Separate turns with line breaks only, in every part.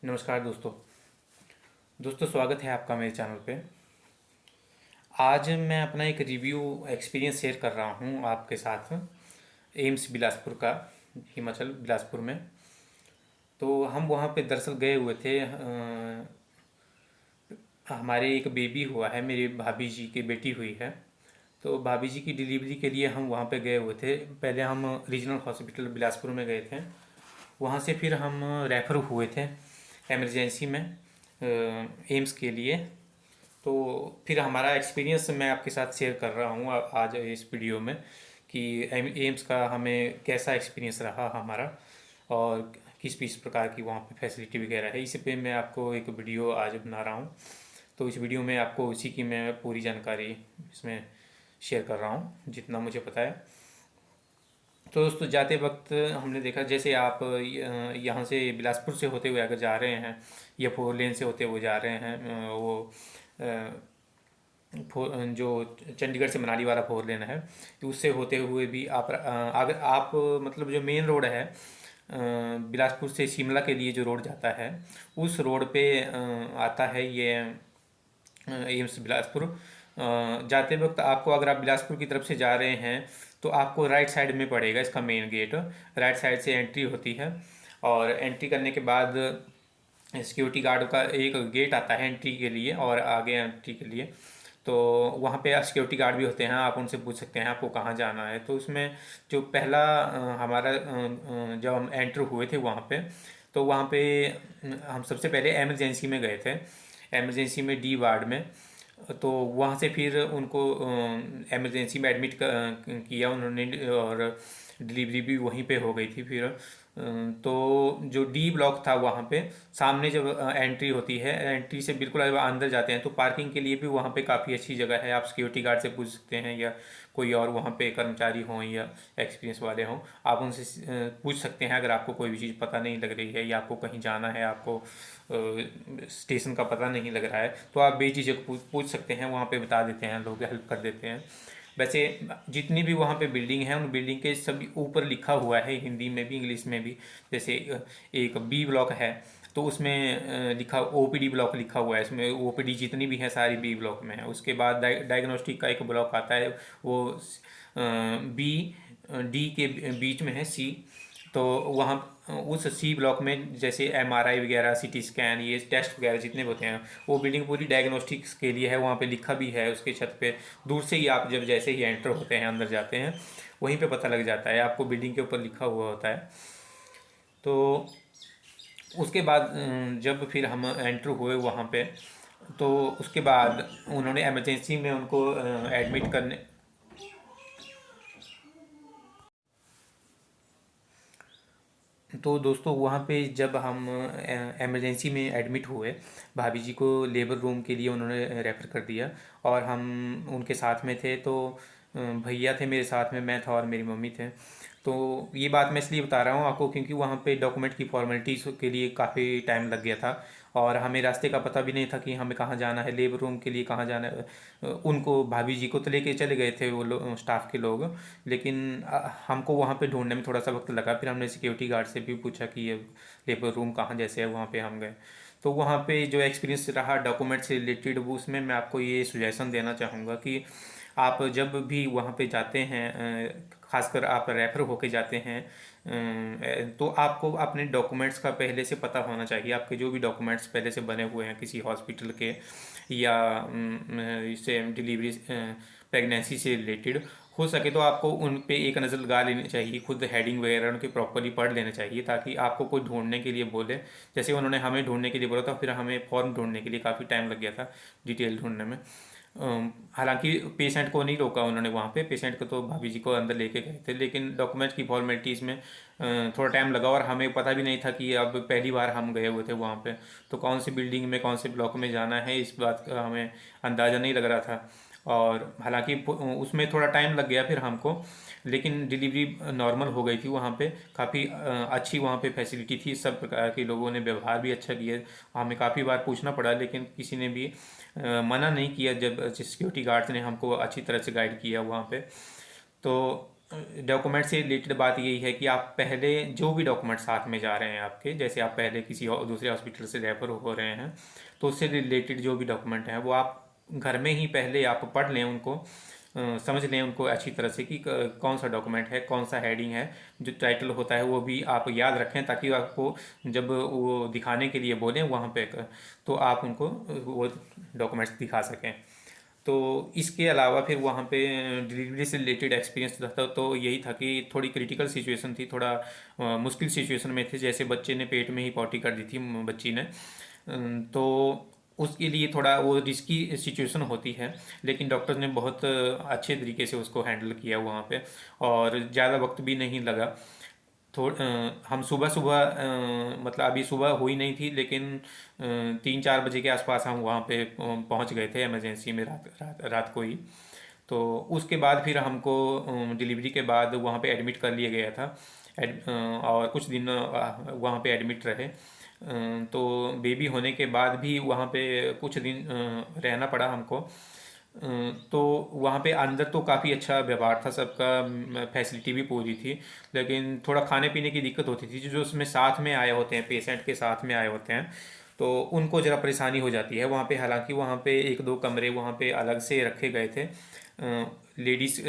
नमस्कार दोस्तों स्वागत है आपका मेरे चैनल पे। आज मैं अपना एक रिव्यू एक्सपीरियंस शेयर कर रहा हूँ आपके साथ एम्स बिलासपुर का, हिमाचल बिलासपुर में। तो हम वहाँ पे दरअसल गए हुए थे। हमारे एक बेबी हुआ है, मेरी भाभी जी की बेटी हुई है। तो भाभी जी की डिलीवरी के लिए हम वहाँ पे गए हुए थे। पहले हम रीजनल हॉस्पिटल बिलासपुर में गए थे। वहाँ से फिर हम रेफ़र हुए थे इमरजेंसी में एम्स के लिए। तो फिर हमारा एक्सपीरियंस मैं आपके साथ शेयर कर रहा हूँ आज इस वीडियो में कि एम्स का हमें कैसा एक्सपीरियंस रहा हमारा, और किस किस प्रकार की वहाँ पे फैसिलिटी वगैरह है। इसी पे मैं आपको एक वीडियो आज बना रहा हूँ। तो इस वीडियो में आपको उसी की मैं पूरी जानकारी इसमें शेयर कर रहा हूँ जितना मुझे पता है। तो दोस्तों, जाते वक्त हमने देखा, जैसे आप यहाँ से बिलासपुर से होते हुए अगर जा रहे हैं या फोर लेन से होते हुए जा रहे हैं, जो चंडीगढ़ से मनाली वाला फोर लेन है, तो उससे होते हुए भी आप अगर आप मतलब जो मेन रोड है बिलासपुर से शिमला के लिए जो रोड जाता है, उस रोड पे आता है ये एम्स बिलासपुर। जाते वक्त आपको, अगर आप बिलासपुर की तरफ से जा रहे हैं, तो आपको राइट साइड में पड़ेगा इसका मेन गेट। राइट साइड से एंट्री होती है, और एंट्री करने के बाद सिक्योरिटी गार्ड का एक गेट आता है एंट्री के लिए और आगे एंट्री के लिए। तो वहाँ पे सिक्योरिटी गार्ड भी होते हैं, आप उनसे पूछ सकते हैं आपको कहाँ जाना है। तो उसमें जो पहला हमारा जब हम एंटर हुए थे वहाँ पे, तो वहाँ पे हम सबसे पहले एमरजेंसी में गए थे, एमरजेंसी में डी वार्ड में। तो वहाँ से फिर उनको एमरजेंसी में एडमिट किया उन्होंने, और डिलीवरी भी वहीं पे हो गई थी फिर। तो जो डी ब्लॉक था वहाँ पे सामने जब एंट्री होती है, एंट्री से बिल्कुल अगर अंदर जाते हैं तो पार्किंग के लिए भी वहाँ पे काफ़ी अच्छी जगह है। आप सिक्योरिटी गार्ड से पूछ सकते हैं, या कोई और वहाँ पे कर्मचारी हों या एक्सपीरियंस वाले हों, आप उनसे पूछ सकते हैं अगर आपको कोई भी चीज़ पता नहीं लग रही है, या आपको कहीं जाना है, आपको स्टेशन का पता नहीं लग रहा है, तो आप बेझिझक पूछ सकते हैं। वहाँ पे बता देते हैं लोग, हेल्प कर देते हैं। वैसे जितनी भी वहाँ पे बिल्डिंग है, उन बिल्डिंग के सभी ऊपर लिखा हुआ है, हिंदी में भी इंग्लिश में भी। जैसे एक बी ब्लॉक है, तो उसमें लिखा ओपीडी ब्लॉक लिखा हुआ है। इसमें ओपीडी जितनी भी है सारी बी ब्लॉक में है। उसके बाद डायग्नोस्टिक का एक ब्लॉक आता है, वो बी डी के बीच में है, सी। तो वहाँ उस सी ब्लॉक में जैसे एमआरआई वगैरह, सीटी स्कैन, ये टेस्ट वगैरह जितने भी होते हैं, वो बिल्डिंग पूरी डायग्नोस्टिक्स के लिए है। वहाँ पे लिखा भी है उसके छत पे। दूर से ही आप जब जैसे ही एंटर होते हैं, अंदर जाते हैं, वहीं पे पता लग जाता है आपको, बिल्डिंग के ऊपर लिखा हुआ होता है। तो उसके बाद जब फिर हम एंटर हुए वहाँ पे, तो उसके बाद उन्होंने इमरजेंसी में उनको एडमिट करने। तो दोस्तों, वहाँ पे जब हम इमरजेंसी में एडमिट हुए, भाभी जी को लेबर रूम के लिए उन्होंने रेफ़र कर दिया, और हम उनके साथ में थे। तो भैया थे मेरे साथ में, मैं था और मेरी मम्मी थे। तो ये बात मैं इसलिए बता रहा हूँ आपको क्योंकि वहाँ पे डॉक्यूमेंट की फॉर्मेलिटीज़ के लिए काफ़ी टाइम लग गया था, और हमें रास्ते का पता भी नहीं था कि हमें कहाँ जाना है, लेबर रूम के लिए कहाँ जाना है। उनको, भाभी जी को तो लेके चले गए थे वो लोग, स्टाफ के लोग। लेकिन हमको वहाँ पे ढूंढने में थोड़ा सा वक्त लगा। फिर हमने सिक्योरिटी गार्ड से भी पूछा कि ये लेबर रूम कहाँ जैसे है, वहाँ पे हम गए। तो वहाँ पे जो एक्सपीरियंस रहा डॉक्यूमेंट से रिलेटेड, वो उसमें मैं आपको ये सुजेशन देना चाहूँगा कि आप जब भी वहाँ पे जाते हैं, खासकर आप रेफर होके जाते हैं, तो आपको अपने डॉक्यूमेंट्स का पहले से पता होना चाहिए। आपके जो भी डॉक्यूमेंट्स पहले से बने हुए हैं किसी हॉस्पिटल के, या इससे डिलीवरी प्रेगनेंसी से रिलेटेड, हो सके तो आपको उन पे एक नज़र लगा लेनी चाहिए। खुद हेडिंग वगैरह उनके प्रॉपरली पढ़ लेना चाहिए, ताकि आपको कोई ढूंढने के लिए बोले, जैसे उन्होंने हमें ढूंढने के लिए बोला था, फिर हमें फॉर्म ढूंढने के लिए काफ़ी टाइम लग गया था, डिटेल ढूंढने में। हालांकि पेशेंट को नहीं रोका उन्होंने वहाँ पे, पेशेंट को तो भाभी जी को अंदर लेके गए थे, लेकिन डॉक्यूमेंट की फॉर्मेलिटीज़ में थोड़ा टाइम लगा, और हमें पता भी नहीं था कि अब पहली बार हम गए हुए थे वहाँ पे, तो कौन सी बिल्डिंग में कौन से ब्लॉक में जाना है, इस बात का हमें अंदाज़ा नहीं लग रहा था। और हालांकि उसमें थोड़ा टाइम लग गया फिर हमको, लेकिन डिलीवरी नॉर्मल हो गई थी वहाँ पे। काफ़ी अच्छी वहाँ पे फैसिलिटी थी, सब प्रकार के लोगों ने व्यवहार भी अच्छा किया। हमें काफ़ी बार पूछना पड़ा, लेकिन किसी ने भी मना नहीं किया, जब सिक्योरिटी गार्ड्स ने हमको अच्छी तरह से गाइड किया वहाँ पे। तो डॉक्यूमेंट से रिलेटेड बात यही है कि आप पहले जो भी डॉक्यूमेंट साथ में जा रहे हैं आपके, जैसे आप पहले किसी दूसरे हॉस्पिटल से रेफर हो रहे हैं, तो उससे रिलेटेड जो भी डॉक्यूमेंट हैं वो आप घर में ही पहले आप पढ़ लें उनको, समझ लें उनको अच्छी तरह से कि कौन सा डॉक्यूमेंट है, कौन सा हेडिंग है, जो टाइटल होता है वो भी आप याद रखें, ताकि आपको जब वो दिखाने के लिए बोलें वहाँ पे तो आप उनको वो डॉक्यूमेंट्स दिखा सकें। तो इसके अलावा फिर वहाँ पे डिलीवरी से रिलेटेड एक्सपीरियंस था तो यही था कि थोड़ी क्रिटिकल सिचुएशन थी, थोड़ा मुश्किल सिचुएशन में थे, जैसे बच्चे ने पेट में ही पॉटी कर दी थी बच्ची ने। तो उसके लिए थोड़ा वो रिस्की सिचुएशन होती है, लेकिन डॉक्टर ने बहुत अच्छे तरीके से उसको हैंडल किया वहाँ पे, और ज़्यादा वक्त भी नहीं लगा। हम सुबह सुबह मतलब अभी सुबह हुई नहीं थी, लेकिन 3-4 बजे के आसपास हम वहाँ पे पहुँच गए थे इमरजेंसी में, रात को ही। तो उसके बाद फिर हमको डिलीवरी के बाद वहाँ पे एडमिट कर लिया गया था। और कुछ दिन वहाँ पे एडमिट रहे। तो बेबी होने के बाद भी वहाँ पे कुछ दिन रहना पड़ा हमको। तो वहाँ पे अंदर तो काफ़ी अच्छा व्यवहार था सबका, फैसिलिटी भी पूरी थी, लेकिन थोड़ा खाने पीने की दिक्कत होती थी। जो उसमें साथ में आए होते हैं, पेशेंट के साथ में आए होते हैं, तो उनको ज़रा परेशानी हो जाती है वहाँ पे। हालांकि वहाँ पे 1-2 कमरे वहाँ पे अलग से रखे गए थे लेडीज़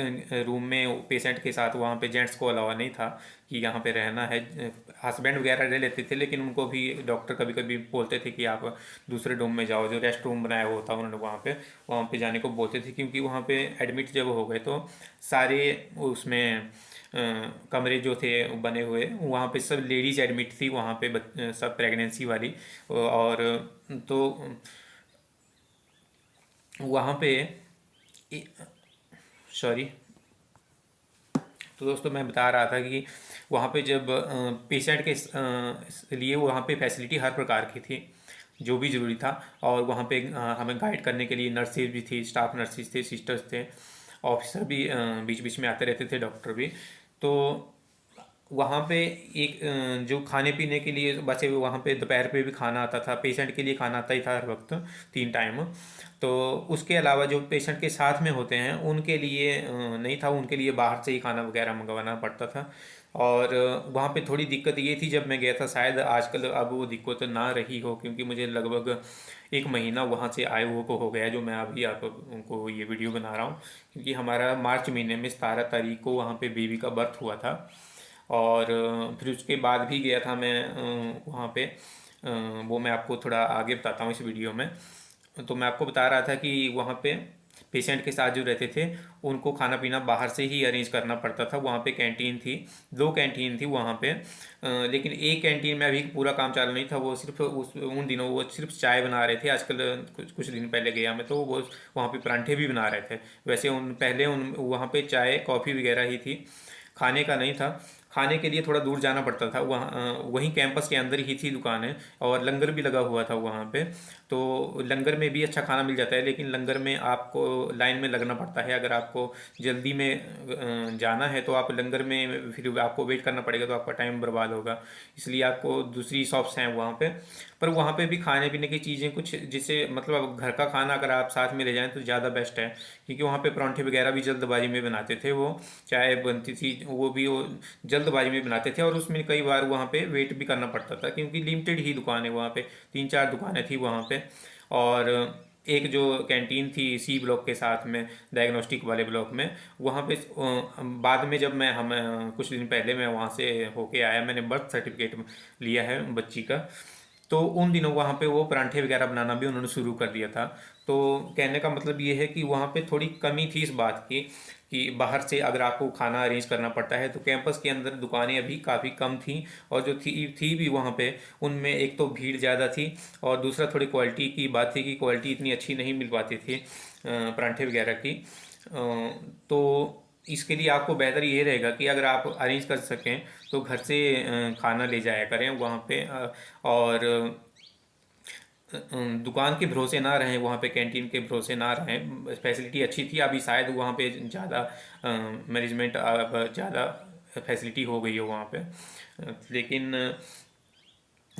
रूम में, पेशेंट के साथ वहाँ पे जेंट्स को अलावा नहीं था कि यहाँ पे रहना है। हस्बैंड वगैरह रह लेते थे, लेकिन उनको भी डॉक्टर कभी कभी बोलते थे कि आप दूसरे रूम में जाओ, जो रेस्ट रूम बनाया हुआ था उन्होंने वहाँ पे जाने को बोलते थे, क्योंकि वहाँ पे एडमिट जब हो गए तो सारे उसमें कमरे जो थे बने हुए, वहाँ पे सब लेडीज़ एडमिट थी वहाँ पे, सब प्रेगनेंसी वाली। और तो वहाँ पे, सॉरी, तो दोस्तों मैं बता रहा था कि वहाँ पे जब पेशेंट के लिए वहाँ पे फैसिलिटी हर प्रकार की थी, जो भी ज़रूरी था। और वहाँ पे हमें गाइड करने के लिए नर्सेज भी थी, स्टाफ नर्सेज थे, सिस्टर्स थे, ऑफिसर भी बीच बीच में आते रहते थे, डॉक्टर भी। तो वहाँ पे एक जो खाने पीने के लिए बचे हुए, वहाँ पे दोपहर पे भी खाना आता था, पेशेंट के लिए खाना आता ही था हर वक्त, 3 टाइम। तो उसके अलावा जो पेशेंट के साथ में होते हैं उनके लिए नहीं था, उनके लिए बाहर से ही खाना वगैरह मंगवाना पड़ता था। और वहाँ पे थोड़ी दिक्कत ये थी जब मैं गया था, शायद आजकल अब वो दिक्कत ना रही हो, क्योंकि मुझे लगभग 1 महीना वहाँ से आए हुए को हो गया, जो मैं अभी आपको ये वीडियो बना रहा हूँ। क्योंकि हमारा मार्च महीने में 17 तारीख को वहाँ पे बेबी का बर्थ हुआ था। और फिर उसके बाद भी गया था मैं वहाँ पे। वो मैं आपको थोड़ा आगे बताता हूँ इस वीडियो में। तो मैं आपको बता रहा था कि वहाँ पे पेशेंट के साथ जो रहते थे उनको खाना पीना बाहर से ही अरेंज करना पड़ता था। वहाँ पे कैंटीन थी, 2 कैंटीन थी वहाँ पे, लेकिन एक कैंटीन में अभी पूरा काम चालू नहीं था। वो सिर्फ उन दिनों वो सिर्फ चाय बना रहे थे। आजकल कुछ कुछ दिन पहले गया मैं तो वो वहाँ पे परांठे भी बना रहे थे। वैसे उन पहले उन वहाँ पे चाय कॉफ़ी वगैरह ही थी, खाने का नहीं था। खाने के लिए थोड़ा दूर जाना पड़ता था। वहाँ वहीं कैंपस के अंदर ही थी दुकानें, और लंगर भी लगा हुआ था वहाँ पे। तो लंगर में भी अच्छा खाना मिल जाता है, लेकिन लंगर में आपको लाइन में लगना पड़ता है। अगर आपको जल्दी में जाना है तो आप लंगर में फिर आपको वेट करना पड़ेगा, तो आपका टाइम बर्बाद होगा। इसलिए आपको दूसरी शॉप्स हैं वहाँ पे। पर वहाँ पे भी खाने पीने की चीज़ें कुछ, जिसे मतलब घर का खाना अगर आप साथ में ले जाएं तो ज़्यादा बेस्ट है। क्योंकि वहाँ पे परांठे वगैरह भी जल्दबाजी में बनाते थे, वो चाय बनती थी वो भी वो जल्दबाजी में बनाते थे, और उसमें कई बार वहाँ पे वेट भी करना पड़ता था, क्योंकि लिमिटेड ही दुकानें वहाँ पे, 3-4 दुकानें थी वहाँ पे। और एक जो कैंटीन थी सी ब्लॉक के साथ में, डायग्नोस्टिक वाले ब्लॉक में, वहाँ पे बाद में जब मैं हम कुछ दिन पहले मैं वहाँ से होके आया, मैंने बर्थ सर्टिफिकेट लिया है बच्ची का। तो उन दिनों वहाँ पे वो परांठे वगैरह बनाना भी उन्होंने शुरू कर दिया था। तो कहने का मतलब ये है कि वहाँ पे थोड़ी कमी थी इस बात की कि बाहर से अगर आपको खाना अरेंज करना पड़ता है, तो कैंपस के अंदर दुकानें अभी काफ़ी कम थी। और जो थी भी वहाँ पे, उनमें एक तो भीड़ ज़्यादा थी, और दूसरा थोड़ी क्वालिटी की बात थी कि क्वालिटी इतनी अच्छी नहीं मिल पाती थी परांठे वगैरह की। तो इसके लिए आपको बेहतर ये रहेगा कि अगर आप अरेंज कर सकें तो घर से खाना ले जाया करें वहाँ पे। और दुकान के भरोसे ना रहें, वहाँ पे कैंटीन के भरोसे ना रहें। फैसिलिटी अच्छी थी, अभी शायद वहाँ पे ज़्यादा मैनेजमेंट, अब ज़्यादा फैसिलिटी हो गई हो वहाँ पे। लेकिन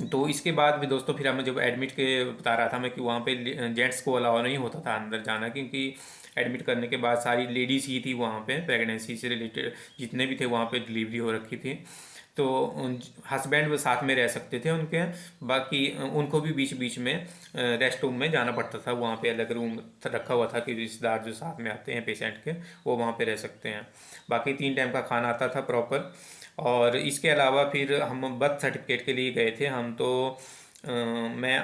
तो इसके बाद भी दोस्तों फिर हमें जब एडमिट के बता रहा था मैं कि वहाँ पे जेंट्स को अलाउ नहीं होता था अंदर जाना, क्योंकि एडमिट करने के बाद सारी लेडीज़ ही थी वहाँ पे, प्रेगनेंसी से रिलेटेड जितने भी थे वहाँ पे डिलीवरी हो रखी थी। तो हस्बैंड वो साथ में रह सकते थे उनके, बाकी उनको भी बीच बीच में रेस्ट रूम में जाना पड़ता था। वहाँ पे अलग रूम रखा हुआ था कि रिश्तेदार जो साथ में आते हैं पेशेंट के वो वहाँ पे रह सकते हैं। बाकी 3 टाइम का खाना आता था प्रॉपर। और इसके अलावा फिर हम बर्थ सर्टिफिकेट के लिए गए थे हम तो मैं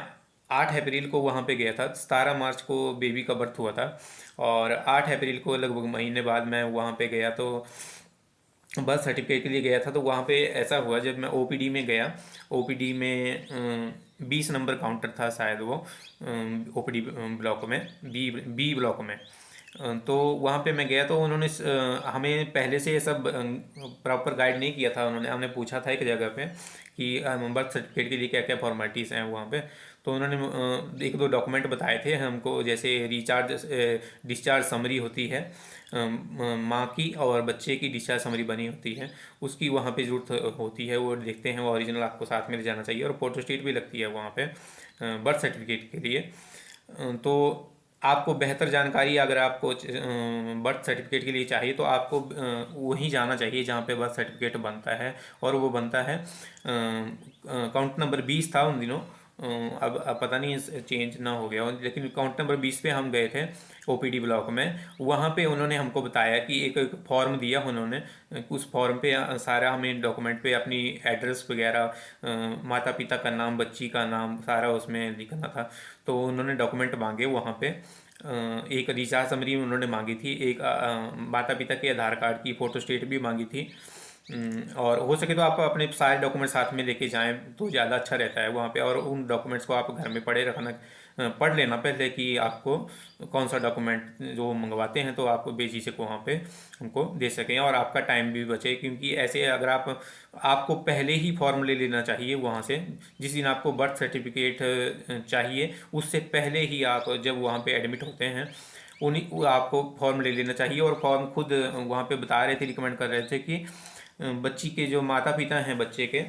8 अप्रैल को वहाँ पे गया था। 17 मार्च को बेबी का बर्थ हुआ था और 8 अप्रैल को लगभग महीने बाद मैं वहाँ पे गया। तो बर्थ सर्टिफिकेट के लिए गया था तो वहाँ पे ऐसा हुआ, जब मैं ओपीडी में गया, ओपीडी में 20 नंबर काउंटर था शायद वो, ओपीडी ब्लॉक में, बी बी ब्लॉक में। तो वहाँ पे मैं गया तो उन्होंने हमें पहले से ये सब प्रॉपर गाइड नहीं किया था। उन्होंने हमने पूछा था एक जगह पे कि बर्थ सर्टिफिकेट के लिए क्या क्या फॉर्मेलिटीज़ हैं वहाँ पे। तो उन्होंने एक दो डॉक्यूमेंट बताए थे हमको, जैसे डिस्चार्ज समरी होती है, माँ की और बच्चे की डिस्चार्ज समरी बनी होती है, उसकी वहाँ पे ज़रूरत होती है, वो देखते हैं, वो ओरिजिनल आपको साथ में ले जाना चाहिए। और फोटोस्टेट भी लगती है वहाँ पे बर्थ सर्टिफिकेट के लिए। तो आपको बेहतर जानकारी अगर आपको बर्थ सर्टिफिकेट के लिए चाहिए तो आपको वहीं जाना चाहिए जहाँ पे बर्थ सर्टिफिकेट बनता है। और वो बनता है काउंट नंबर 20 था उन दिनों, अब पता नहीं चेंज ना हो गया हो, लेकिन काउंट नंबर 20 पे हम गए थे ओपीडी ब्लॉक में। वहाँ पे उन्होंने हमको बताया कि एक फॉर्म दिया उन्होंने, उस फॉर्म पे सारा हमें डॉक्यूमेंट पे अपनी एड्रेस वगैरह, माता पिता का नाम, बच्ची का नाम सारा उसमें लिखना था। तो उन्होंने डॉक्यूमेंट मांगे वहाँ पे, एक रिचार्ज समरी उन्होंने मांगी थी, एक माता पिता के आधार कार्ड की फ़ोटोस्टेट भी मांगी थी। और हो सके तो आप अपने सारे डॉक्यूमेंट साथ में लेके जाएं तो ज़्यादा अच्छा रहता है वहाँ पे। और उन डॉक्यूमेंट्स को आप घर में पढ़े रखना, पढ़ लेना पहले कि आपको कौन सा डॉक्यूमेंट जो मंगवाते हैं तो आप बेझिझक वहाँ पे उनको दे सकें और आपका टाइम भी बचे। क्योंकि ऐसे अगर आपको पहले ही फॉर्म ले लेना चाहिए वहाँ से, जिस दिन आपको बर्थ सर्टिफिकेट चाहिए उससे पहले ही आप जब वहाँ पे एडमिट होते हैं उन्हीं वो आपको फॉर्म ले लेना चाहिए। और फॉर्म खुद वहाँ पे बता रहे थे, रिकमेंड कर रहे थे कि बच्ची के जो माता पिता हैं बच्चे के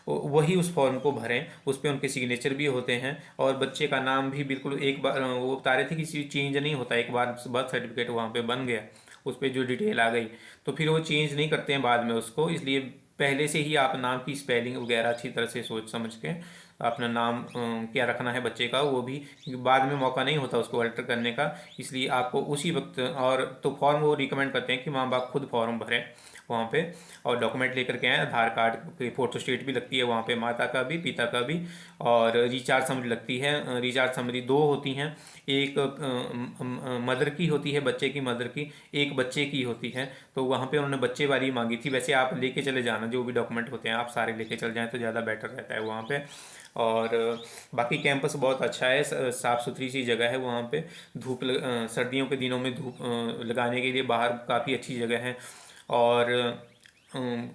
वही उस फॉर्म को भरें, उस पर उनके सिग्नेचर भी होते हैं। और बच्चे का नाम भी बिल्कुल एक बार, वो बता रहे थे कि चेंज नहीं होता, एक बार बर्थ सर्टिफिकेट वहाँ पे बन गया उस पर जो डिटेल आ गई तो फिर वो चेंज नहीं करते हैं बाद में उसको। इसलिए पहले से ही आप नाम की स्पेलिंग वगैरह अच्छी तरह से सोच समझ के अपना नाम क्या रखना है बच्चे का वो भी, क्योंकि बाद में मौका नहीं होता उसको अल्टर करने का। इसलिए आपको उसी वक्त, और तो फॉर्म वो रिकमेंड करते हैं कि माँ बाप खुद फॉर्म भरें वहाँ पे और डॉक्यूमेंट लेकर के आए। आधार कार्ड की फोटोस्टेट भी लगती है वहाँ पे, माता का भी पिता का भी। और रिचार्ज समरी लगती है, रिचार्ज समरी दो होती हैं, एक मदर की होती है, बच्चे की मदर की, एक बच्चे की होती है। तो वहाँ पे उन्होंने बच्चे वाली मांगी थी। वैसे आप लेके चले जाना, जो भी डॉक्यूमेंट होते हैं आप सारे लेके चल जाएँ तो ज़्यादा बेटर रहता है वहाँ पे। और बाकी कैंपस बहुत अच्छा है, साफ़ सुथरी सी जगह है वहाँ पे। सर्दियों के दिनों में धूप लगाने के लिए बाहर काफ़ी अच्छी जगह है। और अम,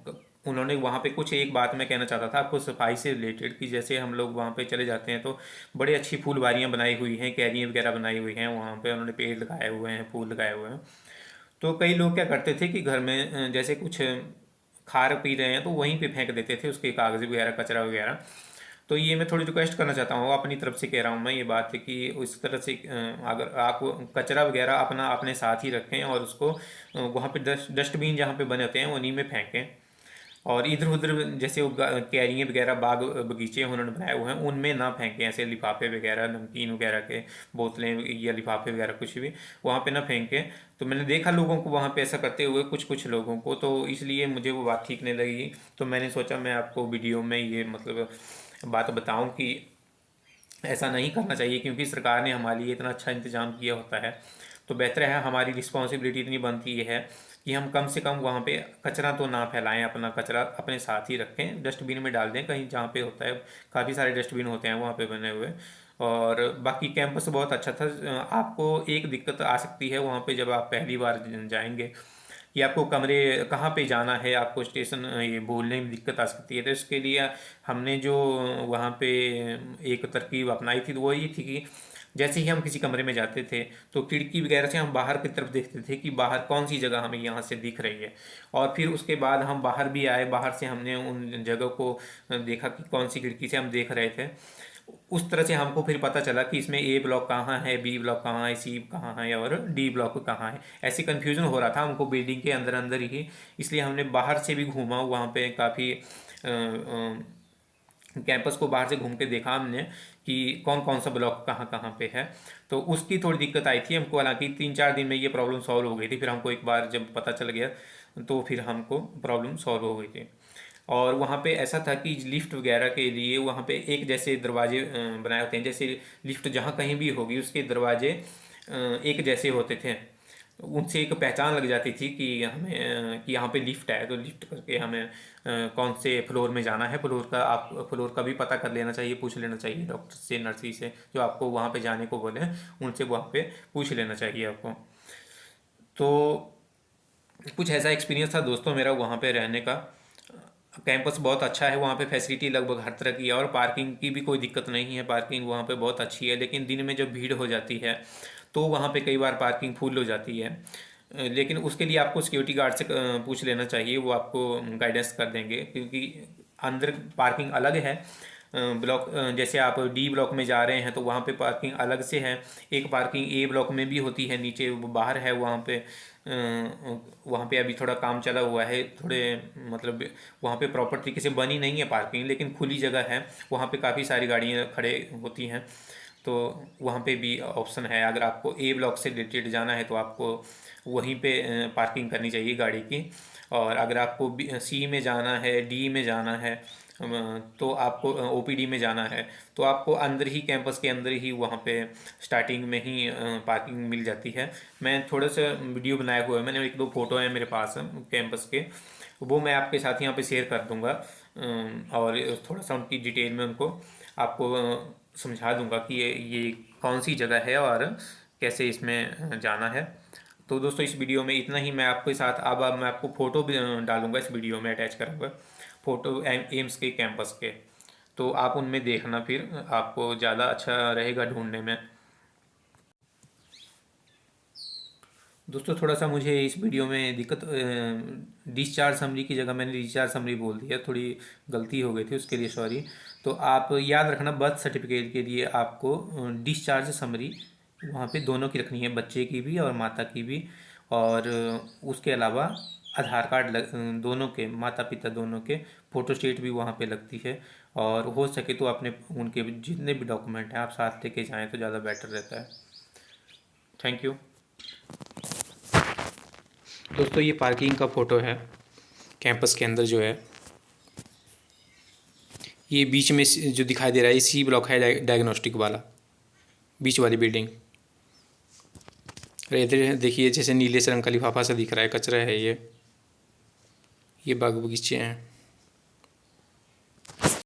उन्होंने वहाँ पे कुछ एक बात मैं कहना चाहता था आपको सफाई से रिलेटेड, कि जैसे हम लोग वहाँ पे चले जाते हैं तो बड़ी अच्छी फूलवारियाँ बनाई हुई हैं, क्यारियाँ वगैरह बनाई हुई हैं वहाँ पे, उन्होंने पेड़ लगाए हुए हैं, फूल लगाए हुए हैं। तो कई लोग क्या करते थे कि घर में जैसे कुछ खा पी रहे हैं तो वहीं पे फेंक देते थे उसके कागज़ वगैरह, कचरा वगैरह। तो ये मैं थोड़ी रिक्वेस्ट करना चाहता हूँ, अपनी तरफ से कह रहा हूँ मैं ये बात है कि इस तरह से अगर आप कचरा वगैरह अपना अपने साथ ही रखें और उसको वहाँ पे डस्टबिन जहाँ पे बने होते हैं उन्हीं में फेंकें। और इधर उधर जैसे वो क्यारियाँ वगैरह, बाग बगीचे उन्होंने बनाए हुए हैं उनमें ना फेंकें, ऐसे लिफाफे वगैरह, नमकीन वगैरह के बोतलें या लिफाफे वगैरह कुछ भी वहाँ पे ना फेंकें। तो मैंने देखा लोगों को वहाँ पे ऐसा करते हुए, कुछ कुछ लोगों को, तो इसलिए मुझे वो बात ठीक नहीं लगी। तो मैंने सोचा मैं आपको वीडियो में ये मतलब बात बताऊं कि ऐसा नहीं करना चाहिए, क्योंकि सरकार ने हमारे लिए इतना अच्छा इंतज़ाम किया होता है। तो बेहतर है, हमारी रिस्पॉन्सिबिलिटी इतनी बनती है कि हम कम से कम वहाँ पे कचरा तो ना फैलाएं, अपना कचरा अपने साथ ही रखें, डस्टबिन में डाल दें कहीं जहाँ पे होता है। काफ़ी सारे डस्टबिन होते हैं वहाँ पे बने हुए। और बाकी कैंपस बहुत अच्छा था। आपको एक दिक्कत आ सकती है वहाँ पे जब आप पहली बार जाएंगे कि आपको कमरे कहाँ पे जाना है, आपको स्टेशन ये भूलने में दिक्कत आ सकती है। तो इसके लिए हमने जो वहाँ पे एक तरकीब अपनाई थी तो वो ये थी कि जैसे ही हम किसी कमरे में जाते थे तो खिड़की वगैरह से हम बाहर की तरफ देखते थे कि बाहर कौन सी जगह हमें यहाँ से दिख रही है। और फिर उसके बाद हम बाहर भी आए, बाहर से हमने उन जगह को देखा कि कौन सी खिड़की से हम देख रहे थे। उस तरह से हमको फिर पता चला कि इसमें ए ब्लॉक कहाँ है, बी ब्लॉक कहाँ है, सी कहाँ है और डी ब्लॉक कहाँ है। ऐसी कन्फ्यूजन हो रहा था हमको बिल्डिंग के अंदर अंदर ही, इसलिए हमने बाहर से भी घूमा वहाँ पे काफ़ी कैंपस को बाहर से घूम के देखा हमने कि कौन कौन सा ब्लॉक कहाँ कहाँ पे है। तो उसकी थोड़ी दिक्कत आई थी हमको, हालांकि 3-4 दिन में ये प्रॉब्लम सॉल्व हो गई थी। फिर हमको एक बार जब पता चल गया तो फिर हमको प्रॉब्लम सॉल्व हो गई थी। और वहाँ पे ऐसा था कि लिफ्ट वगैरह के लिए वहाँ पे एक जैसे दरवाजे बनाए होते हैं, जैसे लिफ्ट जहाँ कहीं भी होगी उसके दरवाजे एक जैसे होते थे। उनसे एक पहचान लग जाती थी कि हमें कि यहाँ पे लिफ्ट है, तो लिफ्ट करके हमें कौन से फ्लोर में जाना है, फ्लोर का भी पता कर लेना चाहिए, पूछ लेना चाहिए डॉक्टर से, नर्सरी से जो आपको वहाँ पे जाने को बोले उनसे वहाँ पे पूछ लेना चाहिए आपको। तो कुछ ऐसा एक्सपीरियंस था दोस्तों मेरा वहाँ पे रहने का। कैंपस बहुत अच्छा है, वहाँ पे फैसिलिटी लगभग हर तरह की है और पार्किंग की भी कोई दिक्कत नहीं है, पार्किंग वहाँ पे बहुत अच्छी है। लेकिन दिन में जब भीड़ हो जाती है तो वहाँ पे कई बार पार्किंग फुल हो जाती है। लेकिन उसके लिए आपको सिक्योरिटी गार्ड से पूछ लेना चाहिए, वो आपको गाइडेंस कर देंगे, क्योंकि अंदर पार्किंग अलग है। ब्लॉक जैसे आप डी ब्लॉक में जा रहे हैं तो वहाँ पे पार्किंग अलग से है। एक पार्किंग ए ब्लॉक में भी होती है, नीचे वो बाहर है वहाँ पे अभी थोड़ा काम चला हुआ है, थोड़े मतलब वहाँ पे प्रॉपर तरीके से बनी नहीं है पार्किंग, लेकिन खुली जगह है, वहाँ पे काफ़ी सारी गाड़ियाँ खड़े होती हैं। तो वहाँ पे भी ऑप्शन है, अगर आपको ए ब्लॉक से रिलेटेड जाना है तो आपको वहीं पे पार्किंग करनी चाहिए गाड़ी की। और अगर आपको सी में जाना है, डी में जाना है, तो आपको ओपीडी में जाना है तो आपको अंदर ही कैंपस के अंदर ही वहाँ पे स्टार्टिंग में ही पार्किंग मिल जाती है। मैं थोड़ा सा वीडियो बनाया हुआ है, मैंने 1-2 फोटो है मेरे पास कैंपस के, वो मैं आपके साथ यहाँ पे शेयर कर दूँगा। और थोड़ा सा उनकी डिटेल में उनको आपको समझा दूँगा कि ये कौन सी जगह है और कैसे इसमें जाना है। तो दोस्तों इस वीडियो में इतना ही। मैं आपके साथ अब मैं आपको फ़ोटो भी डालूंगा, इस वीडियो में अटैच करूँगा फ़ोटो एम्स के कैंपस के, तो आप उनमें देखना, फिर आपको ज़्यादा अच्छा रहेगा ढूंढने में। दोस्तों थोड़ा सा मुझे इस वीडियो में दिक्कत, डिस्चार्ज समरी की जगह मैंने रिचार्ज समरी बोल दिया, थोड़ी गलती हो गई थी, उसके लिए सॉरी। तो आप याद रखना बर्थ सर्टिफिकेट के लिए आपको डिस्चार्ज समरी वहाँ पे दोनों की रखनी है, बच्चे की भी और माता की भी। और उसके अलावा आधार कार्ड दोनों के, माता पिता दोनों के फ़ोटोस्टेट भी वहाँ पे लगती है। और हो सके तो अपने उनके जितने भी डॉक्यूमेंट हैं आप साथ लेके जाएँ तो ज़्यादा बेटर रहता है। थैंक यू दोस्तों। ये पार्किंग का फ़ोटो है कैंपस के अंदर जो है, ये बीच में जो दिखाई दे रहा है ये सी ब्लॉक है, डायग्नोस्टिक वाला, बीच वाली बिल्डिंग। अरे इधर देखिए जैसे नीले से रंग का लिफाफा सा दिख रहा है, कचरा है ये बाग बगीचे हैं।